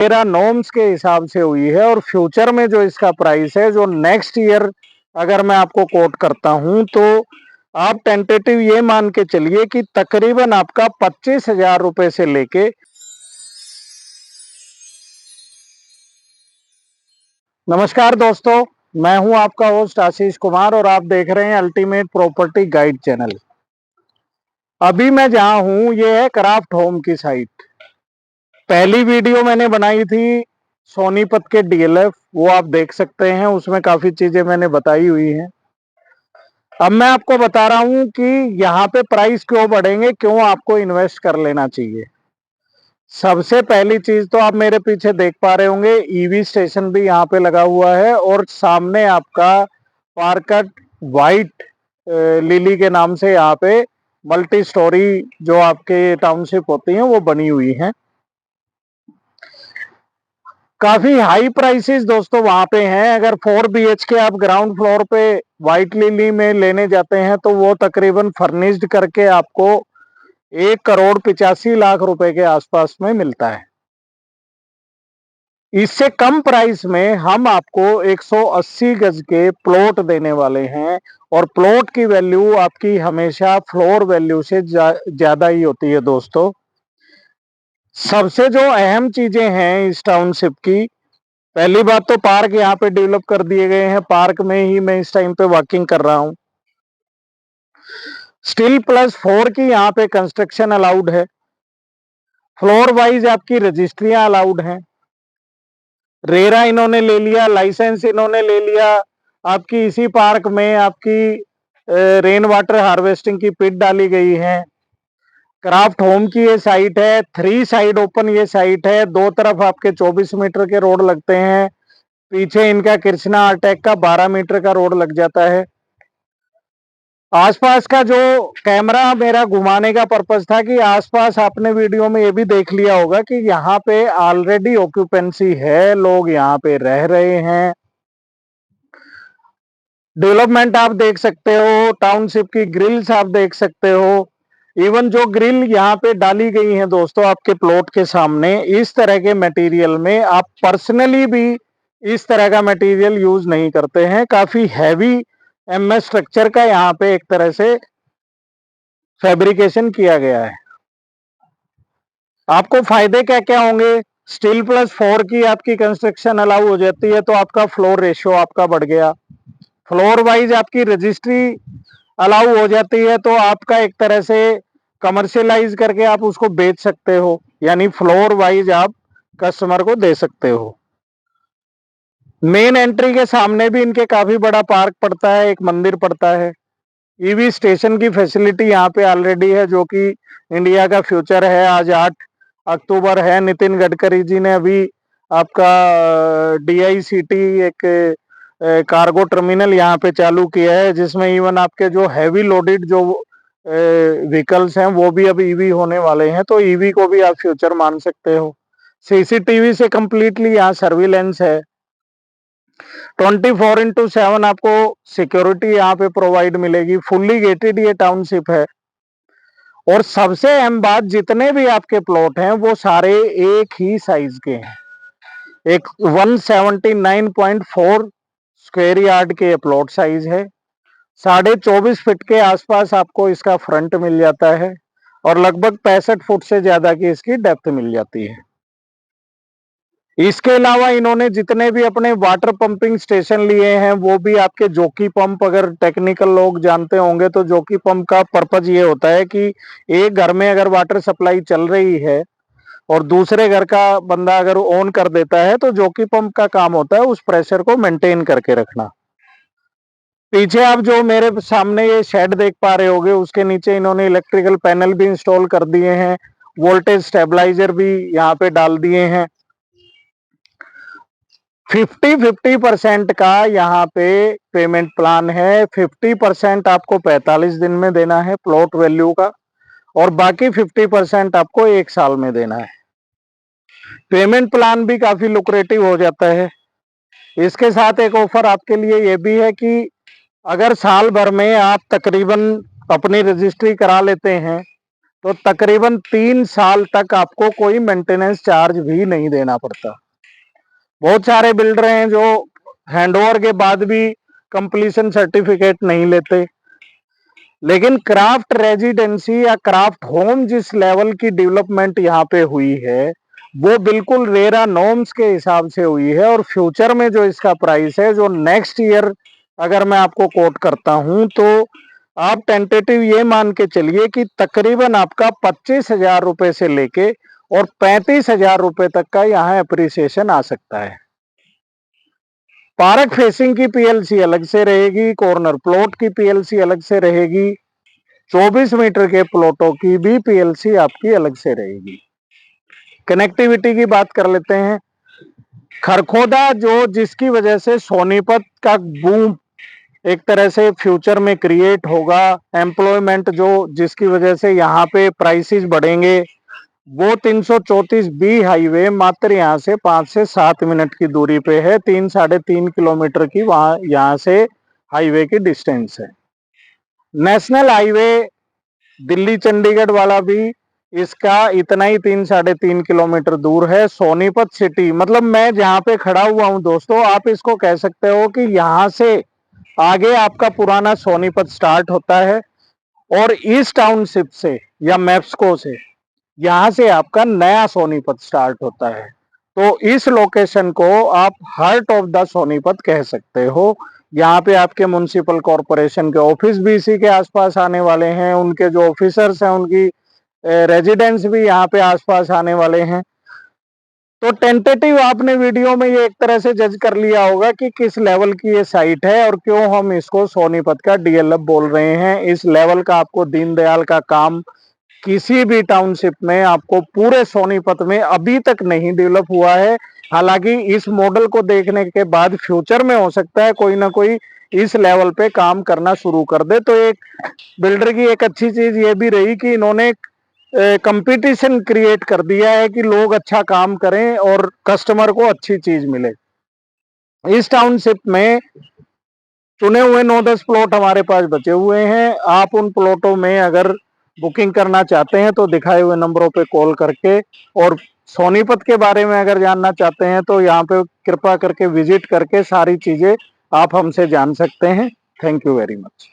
मेरा नॉर्म्स के हिसाब से हुई है और फ्यूचर में जो इसका प्राइस है, जो नेक्स्ट ईयर अगर मैं आपको कोट करता हूं तो आप टेंटेटिव ये मान के चलिए कि तकरीबन आपका 25,000 रुपए से लेके। नमस्कार दोस्तों, मैं हूं आपका होस्ट आशीष कुमार और आप देख रहे हैं अल्टीमेट प्रॉपर्टी गाइड चैनल। अभी मैं जहां हूं ये है क्राफ्ट होम की साइट। पहली वीडियो मैंने बनाई थी सोनीपत के डीएलएफ, वो आप देख सकते हैं, उसमें काफी चीजें मैंने बताई हुई हैं। अब मैं आपको बता रहा हूं कि यहाँ पे प्राइस क्यों बढ़ेंगे, क्यों आपको इन्वेस्ट कर लेना चाहिए। सबसे पहली चीज तो आप मेरे पीछे देख पा रहे होंगे, ईवी स्टेशन भी यहाँ पे लगा हुआ है और सामने आपका पार्कट वाइट लिली के नाम से यहाँ पे मल्टी स्टोरी जो आपके टाउनशिप होती हैं वो बनी हुई हैं। काफी हाई प्राइसेस दोस्तों वहां पे हैं। अगर 4 BHK आप ग्राउंड फ्लोर पे व्हाइट लिली में लेने जाते हैं तो वो तकरीबन फर्निश्ड करके आपको 1,85,00,000 रुपए के आसपास में मिलता है। इससे कम प्राइस में हम आपको 180 गज के प्लॉट देने वाले हैं और प्लॉट की वैल्यू आपकी हमेशा फ्लोर वैल्यू से ज्यादा ही होती है दोस्तों। सबसे जो अहम चीजें हैं इस टाउनशिप की, पहली बात तो पार्क यहाँ पे डेवलप कर दिए गए हैं। पार्क में ही मैं इस टाइम पे वॉकिंग कर रहा हूँ। स्टील +4 की यहाँ पे कंस्ट्रक्शन अलाउड है। फ्लोर वाइज आपकी रजिस्ट्रियां अलाउड हैं। रेरा इन्होंने ले लिया, लाइसेंस इन्होंने ले लिया। आपकी इसी पार्क में आपकी रेन वाटर हार्वेस्टिंग की पिट डाली गई है। क्राफ्ट होम की ये साइट है, 3 साइड ओपन ये साइट है। दो तरफ आपके 24 मीटर के रोड लगते हैं। पीछे इनका कृष्णा आर्टेक का 12 मीटर का रोड लग जाता है। आसपास का जो कैमरा मेरा घुमाने का पर्पज था कि आसपास आपने वीडियो में ये भी देख लिया होगा कि यहाँ पे ऑलरेडी ऑक्यूपेंसी है, लोग यहाँ पे रह रहे हैं। डेवलपमेंट आप देख सकते हो, टाउनशिप की ग्रिल्स आप देख सकते हो। इवन जो ग्रिल यहाँ पे डाली गई है दोस्तों आपके प्लॉट के सामने, इस तरह के मटेरियल में आप पर्सनली भी इस तरह का मटेरियल यूज नहीं करते हैं। काफी हैवी MS स्ट्रक्चर का यहाँ पे एक तरह से फैब्रिकेशन किया गया है। आपको फायदे क्या क्या होंगे? स्टील +4 की आपकी कंस्ट्रक्शन अलाउ हो जाती है तो आपका फ्लोर रेशियो आपका बढ़ गया। फ्लोर वाइज आपकी रजिस्ट्री अलाउ हो जाती है तो आपका एक तरह से कमर्शियलाइज करके आप उसको बेच सकते हो, यानी फ्लोर वाइज आप कस्टमर को दे सकते हो। मेन एंट्री के सामने भी इनके काफी बड़ा पार्क पड़ता है, एक मंदिर पड़ता है। ईवी स्टेशन की फैसिलिटी यहाँ पे ऑलरेडी है, जो कि इंडिया का फ्यूचर है। आज 8 अक्टूबर है। नितिन गडकरी जी ने अभी आपका DICT एक कार्गो टर्मिनल यहाँ पे चालू किया है, जिसमें इवन आपके जो हैवी लोडेड जो व्हीकल्स हैं वो भी अब ईवी होने वाले हैं। तो ईवी को भी आप फ्यूचर मान सकते हो। CCTV से कंप्लीटली यहाँ सर्विलेंस है। 24x7 आपको सिक्योरिटी यहाँ पे प्रोवाइड मिलेगी। फुल्ली गेटेड ये टाउनशिप है। और सबसे अहम बात, जितने भी आपके प्लॉट हैं वो सारे एक ही साइज के हैं। एक 179.4 स्क्वायर यार्ड के प्लॉट साइज है। 24.5 फीट के आसपास आपको इसका फ्रंट मिल जाता है और लगभग 65 फुट से ज्यादा की इसकी डेप्थ मिल जाती है। इसके अलावा इन्होंने जितने भी अपने वाटर पंपिंग स्टेशन लिए हैं वो भी आपके जोकी पंप, अगर टेक्निकल लोग जानते होंगे तो जोकी पंप का पर्पज ये होता है कि एक घर में अगर वाटर सप्लाई चल रही है और दूसरे घर का बंदा अगर ऑन कर देता है तो जोकी पंप का काम होता है उस प्रेशर को मेंटेन करके रखना। पीछे आप जो मेरे सामने ये शेड देख पा रहे होगे, उसके नीचे इन्होंने इलेक्ट्रिकल पैनल भी इंस्टॉल कर दिए हैं। वोल्टेज स्टेबलाइजर भी यहाँ पे डाल दिए हैं। 50-50% का यहाँ पे पेमेंट प्लान है। 50% आपको 45 दिन में देना है प्लॉट वैल्यू का और बाकी 50% आपको 1 साल में देना है। पेमेंट प्लान भी काफी लुक्रेटिव हो जाता है। इसके साथ एक ऑफर आपके लिए ये भी है कि अगर साल भर में आप तकरीबन अपनी रजिस्ट्री करा लेते हैं तो तकरीबन 3 साल तक आपको कोई मेंटेनेंस चार्ज भी नहीं देना पड़ता। बहुत सारे बिल्डर हैं जो हैंडओवर के बाद भी कंप्लीशन सर्टिफिकेट नहीं लेते, लेकिन क्राफ्ट रेजिडेंसी या क्राफ्ट होम जिस लेवल की डेवलपमेंट यहाँ पे हुई है वो बिल्कुल रेरा नॉर्म्स के हिसाब से हुई है। और फ्यूचर में जो इसका प्राइस है, जो नेक्स्ट ईयर अगर मैं आपको कोट करता हूं, तो आप टेंटेटिव ये मान के चलिए कि तकरीबन आपका 25,000 रुपए से लेके और 35,000 रुपए तक का यहाँ अप्रिसिएशन आ सकता है। पार्क फेसिंग की पीएलसी अलग से रहेगी, कॉर्नर प्लॉट की पीएलसी अलग से रहेगी, 24 मीटर के प्लॉटों की भी पीएलसी आपकी अलग से रहेगी। कनेक्टिविटी की बात कर लेते हैं। खरखोदा जो जिसकी वजह से सोनीपत का बूम एक तरह से फ्यूचर में क्रिएट होगा, एम्प्लॉयमेंट जो जिसकी वजह से यहाँ पे प्राइसेस बढ़ेंगे, वो 334 बी हाईवे मात्र यहाँ से 5 से 7 मिनट की दूरी पे है। 3-3.5 किलोमीटर की वहां यहाँ से हाईवे की डिस्टेंस है। नेशनल हाईवे दिल्ली चंडीगढ़ वाला भी इसका इतना ही 3-3.5 किलोमीटर दूर है। सोनीपत सिटी मतलब मैं जहाँ पे खड़ा हुआ हूँ दोस्तों, आप इसको कह सकते हो कि यहाँ से आगे आपका पुराना सोनीपत स्टार्ट होता है और इस टाउनशिप से या मैप्सको से यहाँ से आपका नया सोनीपत स्टार्ट होता है। तो इस लोकेशन को आप हार्ट ऑफ द सोनीपत कह सकते हो। यहाँ पे आपके म्युनिसिपल कॉरपोरेशन के ऑफिस भी इसी के आसपास आने वाले हैं, उनके जो ऑफिसर्स हैं उनकी रेजिडेंस भी यहाँ पे आसपास आने वाले हैं। तो टेंटेटिव आपने वीडियो में ये एक तरह से जज कर लिया होगा कि किस लेवल की ये साइट है और क्यों हम इसको सोनीपत का डीएलएफ बोल रहे हैं। इस लेवल का आपको दीनदयाल का काम किसी भी टाउनशिप में आपको पूरे सोनीपत में अभी तक नहीं डेवलप हुआ है। हालांकि इस मॉडल को देखने के बाद फ्यूचर में हो सकता है कोई ना कोई इस लेवल पे काम करना शुरू कर दे। तो एक बिल्डर की एक अच्छी चीज ये भी रही कि इन्होंने कंपटीशन क्रिएट कर दिया है कि लोग अच्छा काम करें और कस्टमर को अच्छी चीज मिले। इस टाउनशिप में चुने हुए 9-10 प्लॉट हमारे पास बचे हुए हैं। आप उन प्लॉटों में अगर बुकिंग करना चाहते हैं तो दिखाए हुए नंबरों पे कॉल करके, और सोनीपत के बारे में अगर जानना चाहते हैं तो यहाँ पे कृपा करके विजिट करके सारी चीजें आप हमसे जान सकते हैं। Thank you very much.